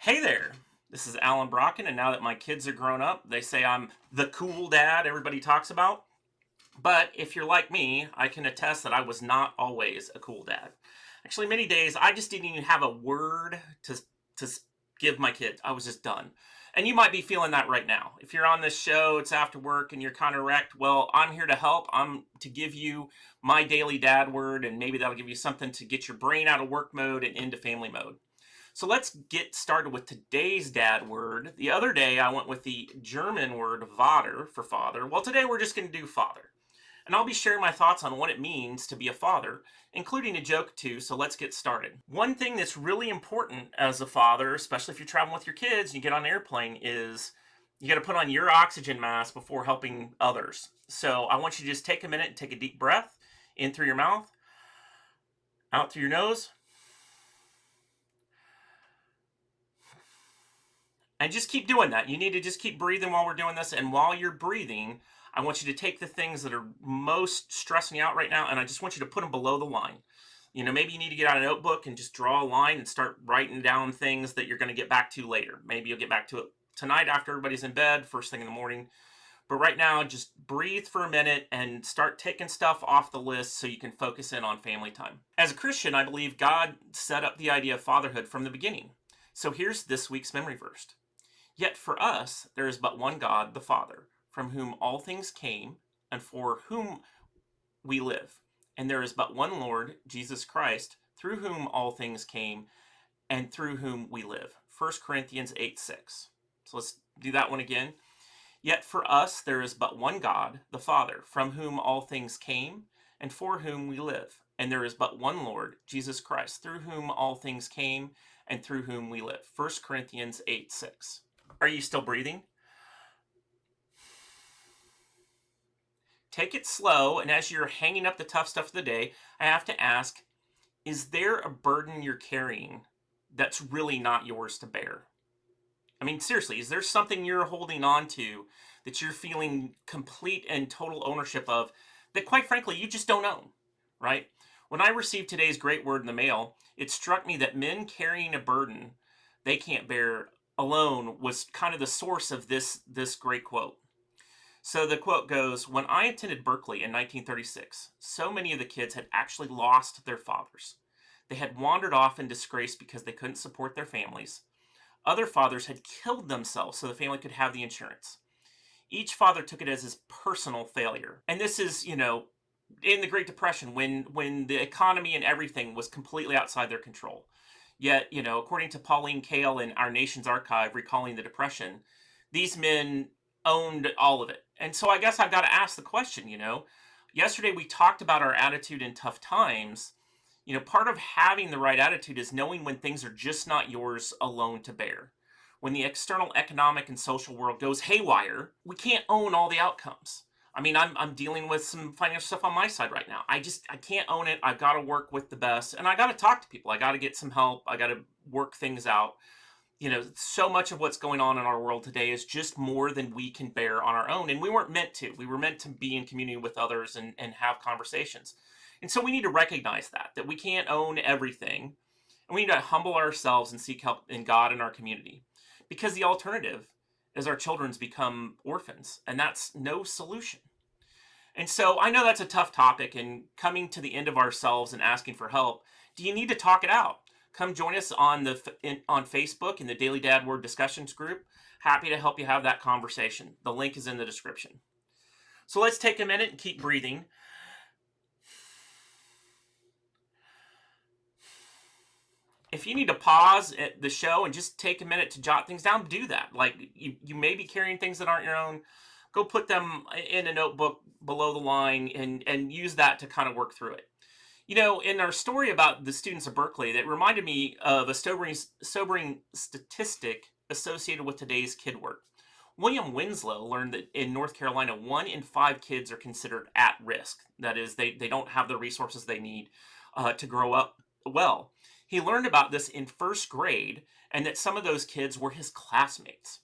Hey there, this is Alan Brocken, and now that my kids are grown up, they say I'm the cool dad everybody talks about. But if you're like me, I can attest that I was not always a cool dad. Actually, many days I just didn't even have a word to give my kids. I was just done. And you might be feeling that right now. If you're on this show, it's after work and you're kind of wrecked. Well, I'm here to help. I'm to give you my daily dad word, and maybe that'll give you something to get your brain out of work mode and into family mode. So let's get started with today's dad word. The other day I went with the German word Vater for father. Well, today we're just going to do father. And I'll be sharing my thoughts on what it means to be a father, including a joke too, so let's get started. One thing that's really important as a father, especially if you're traveling with your kids and you get on an airplane, is you got to put on your oxygen mask before helping others. So I want you to just take a minute and take a deep breath in through your mouth, out through your nose, and just keep doing that. You need to just keep breathing while we're doing this. And while you're breathing, I want you to take the things that are most stressing you out right now, and I just want you to put them below the line. Maybe you need to get out a notebook and just draw a line and start writing down things that you're going to get back to later. Maybe you'll get back to it tonight after everybody's in bed, first thing in the morning. But right now, just breathe for a minute and start taking stuff off the list so you can focus in on family time. As a Christian, I believe God set up the idea of fatherhood from the beginning. So here's this week's memory verse. Yet for us there is but one God, the Father, from whom all things came, and for whom we live. And there is but one Lord, Jesus Christ, through whom all things came, and through whom we live. 1 Corinthians 8:6. So let's do that one again. Yet for us there is but one God, the Father, from whom all things came, and for whom we live. And there is but one Lord, Jesus Christ, through whom all things came, and through whom we live. 1 Corinthians 8:6. Are you still breathing? Take it slow, and as you're hanging up the tough stuff of the day, I have to ask, is there a burden you're carrying that's really not yours to bear? I mean, seriously, is there something you're holding on to that you're feeling complete and total ownership of that, quite frankly, you just don't own, right? When I received today's great word in the mail, it struck me that men carrying a burden they can't bear alone was kind of the source of this great quote. So the quote goes, when I attended Berkeley in 1936, so many of the kids had actually lost their fathers. They had wandered off in disgrace because they couldn't support their families. Other fathers had killed themselves so the family could have the insurance. Each father took it as his personal failure. And this is, in the Great Depression when the economy and everything was completely outside their control. Yet, according to Pauline Kael in Our Nation's Archive, recalling the Depression, these men owned all of it. And so I guess I've got to ask the question, yesterday we talked about our attitude in tough times. Part of having the right attitude is knowing when things are just not yours alone to bear. When the external economic and social world goes haywire, we can't own all the outcomes. I mean, I'm dealing with some financial stuff on my side right now. I can't own it. I've got to work with the best, and I got to talk to people. I got to get some help. I got to work things out. So much of what's going on in our world today is just more than we can bear on our own. And we weren't meant to. We were meant to be in community with others and have conversations. And so we need to recognize that we can't own everything. And we need to humble ourselves and seek help in God and our community. Because the alternative is our children's become orphans. And that's no solution. And so I know that's a tough topic, and coming to the end of ourselves and asking for help, do you need to talk it out? Come join us on Facebook in the Daily Dad Word discussions group. Happy to help you have that conversation. The link is in the description. So let's take a minute and keep breathing. If you need to pause at the show and just take a minute to jot things down, do that. Like you may be carrying things that aren't your own. Go put them in a notebook below the line and use that to kind of work through it. In our story about the students of Berkeley, that reminded me of a sobering statistic associated with today's kid work. William Winslow learned that in North Carolina, 1 in 5 kids are considered at risk. That is, they don't have the resources they need to grow up well. He learned about this in first grade, and that some of those kids were his classmates.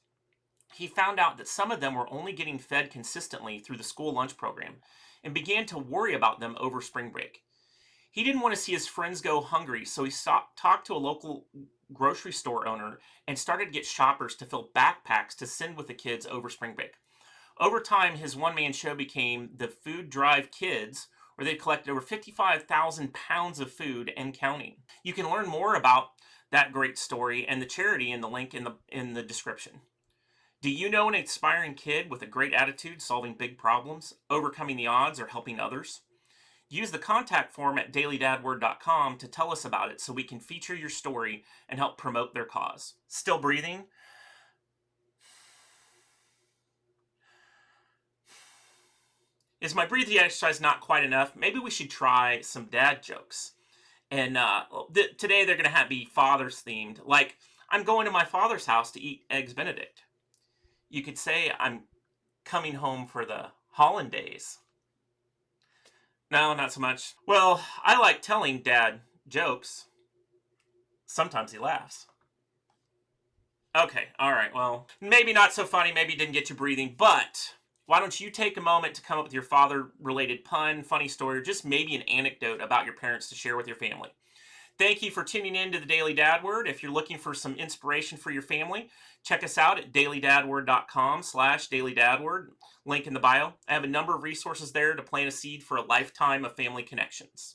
He found out that some of them were only getting fed consistently through the school lunch program and began to worry about them over spring break. He didn't want to see his friends go hungry, so he talked to a local grocery store owner and started to get shoppers to fill backpacks to send with the kids over spring break. Over time, his one man show became the Food Drive Kids, where they collected over 55,000 pounds of food and counting. You can learn more about that great story and the charity in the link in the description. Do you know an inspiring kid with a great attitude solving big problems, overcoming the odds, or helping others? Use the contact form at dailydadword.com to tell us about it so we can feature your story and help promote their cause. Still breathing? Is my breathing exercise not quite enough? Maybe we should try some dad jokes. And today they're going to be Father's themed. Like, I'm going to my father's house to eat Eggs Benedict. You could say, I'm coming home for the hollandaise. No, not so much. Well, I like telling dad jokes. Sometimes he laughs. Okay, all right, well, maybe not so funny, maybe it didn't get you breathing, but why don't you take a moment to come up with your father related pun, funny story, or just maybe an anecdote about your parents to share with your family? Thank you for tuning in to the Daily Dad Word. If you're looking for some inspiration for your family, check us out at dailydadword.com/dailydadword. Link in the bio. I have a number of resources there to plant a seed for a lifetime of family connections.